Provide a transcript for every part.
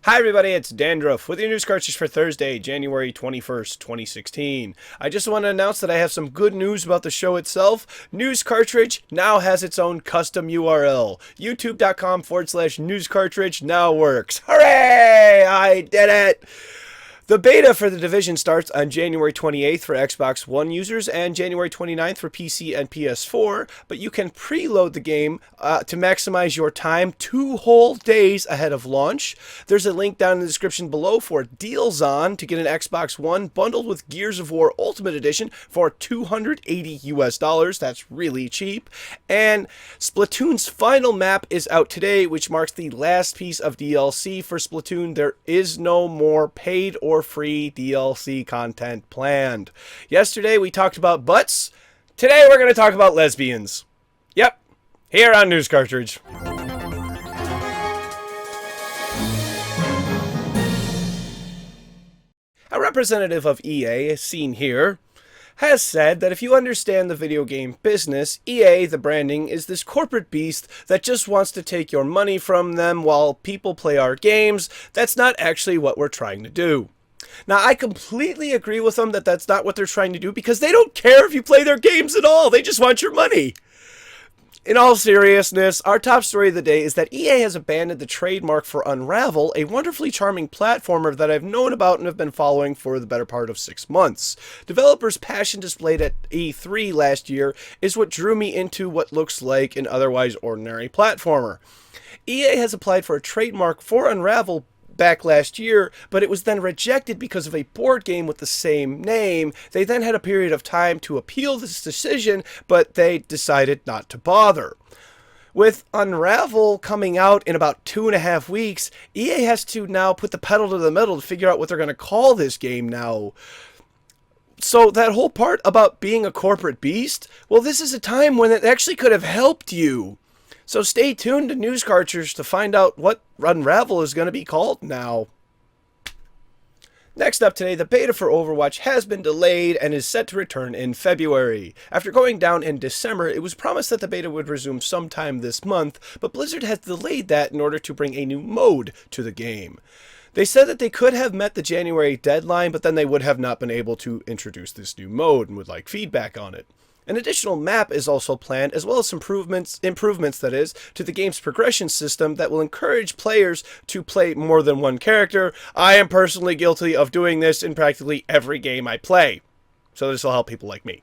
Hi everybody, it's Dandruff with your news cartridge for Thursday, January 21st, 2016. I just want to announce that I have some good news about the show itself. News Cartridge now has its own custom URL. YouTube.com/news cartridge now works. Hooray! I did it! The beta for The Division starts on January 28th for Xbox One users and January 29th for PC and PS4, but you can preload the game to maximize your time 2 whole days ahead of launch. There's a link down in the description below for Deals On to get an Xbox One bundled with Gears of War Ultimate Edition for $280. That's really cheap. And Splatoon's final map is out today, which marks the last piece of DLC for Splatoon. There is no more paid or free DLC content planned. Yesterday we talked about butts. Today we're going to talk about lesbians. Yep, here on News Cartridge. A representative of EA, seen here, has said that if you understand the video game business, EA, the branding, is this corporate beast that just wants to take your money from them while people play our games. That's not actually what we're trying to do. Now, I completely agree with them that that's not what they're trying to do because they don't care if you play their games at all. They just want your money. In all seriousness, our top story of the day is that EA has abandoned the trademark for Unravel, a wonderfully charming platformer that I've known about and have been following for the better part of 6 months. Developers' passion displayed at E3 last year is what drew me into what looks like an otherwise ordinary platformer. EA has applied for a trademark for Unravel back last year, but it was then rejected because of a board game with the same name. They then had a period of time to appeal this decision, but they decided not to bother. With Unravel coming out in about 2.5 weeks, EA has to now put the pedal to the metal to figure out what they're going to call this game now. So that whole part about being a corporate beast, well, this is a time when it actually could have helped you. So stay tuned to News Cartridge to find out what Unravel is going to be called now. Next up today, the beta for Overwatch has been delayed and is set to return in February. After going down in December, it was promised that the beta would resume sometime this month, but Blizzard has delayed that in order to bring a new mode to the game. They said that they could have met the January deadline, but then they would have not been able to introduce this new mode and would like feedback on it. An additional map is also planned, as well as improvements that is, to the game's progression system that will encourage players to play more than one character. I am personally guilty of doing this in practically every game I play, so this will help people like me.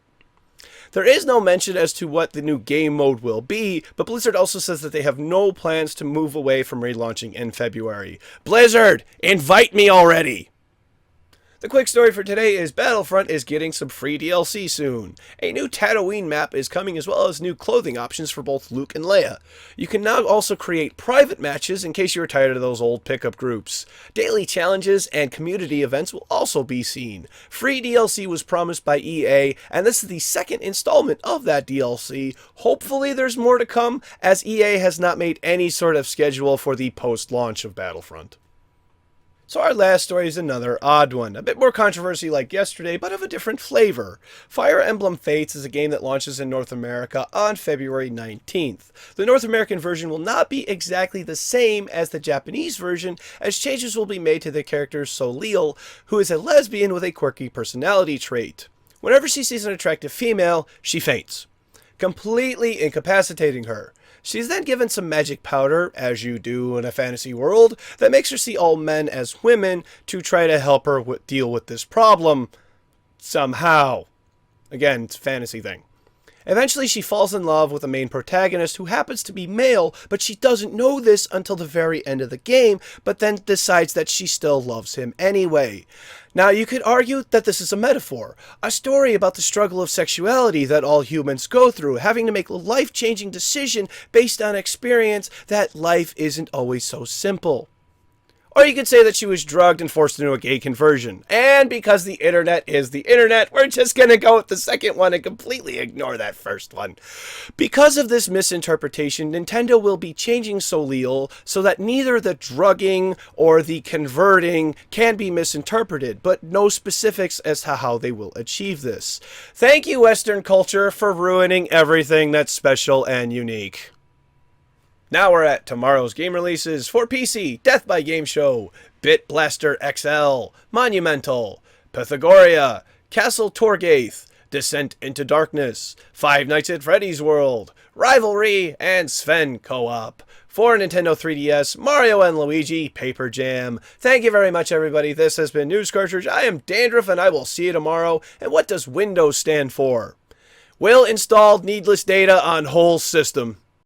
There is no mention as to what the new game mode will be, but Blizzard also says that they have no plans to move away from relaunching in February. Blizzard, invite me already! The quick story for today is Battlefront is getting some free DLC soon. A new Tatooine map is coming, as well as new clothing options for both Luke and Leia. You can now also create private matches in case you're tired of those old pickup groups. Daily challenges and community events will also be seen. Free DLC was promised by EA, and this is the second installment of that DLC. Hopefully there's more to come, as EA has not made any sort of schedule for the post-launch of Battlefront. So our last story is another odd one, a bit more controversy like yesterday, but of a different flavor. Fire Emblem Fates is a game that launches in North America on February 19th. The North American version will not be exactly the same as the Japanese version, as changes will be made to the character Soleil, who is a lesbian with a quirky personality trait. Whenever she sees an attractive female, she faints, completely incapacitating her. She's then given some magic powder, as you do in a fantasy world, that makes her see all men as women to try to help her deal with this problem. Somehow. Again, it's a fantasy thing. Eventually, she falls in love with the main protagonist, who happens to be male, but she doesn't know this until the very end of the game, but then decides that she still loves him anyway. Now, you could argue that this is a metaphor, a story about the struggle of sexuality that all humans go through, having to make a life-changing decision based on experience that life isn't always so simple. Or you could say that she was drugged and forced into a gay conversion. And because the internet is the internet, we're just going to go with the second one and completely ignore that first one. Because of this misinterpretation, Nintendo will be changing Soleil so that neither the drugging or the converting can be misinterpreted, but no specifics as to how they will achieve this. Thank you, Western culture, for ruining everything that's special and unique. Now we're at tomorrow's game releases for PC: Death by Game Show, Bit Blaster XL, Monumental, Pythagoria, Castle Torgath, Descent into Darkness, Five Nights at Freddy's World, Rivalry, and Sven Co-op. For Nintendo 3DS, Mario and Luigi Paper Jam. Thank you very much, everybody. This has been News Cartridge. I am Dandruff, and I will see you tomorrow. And what does Windows stand for? Will installed needless data on whole system.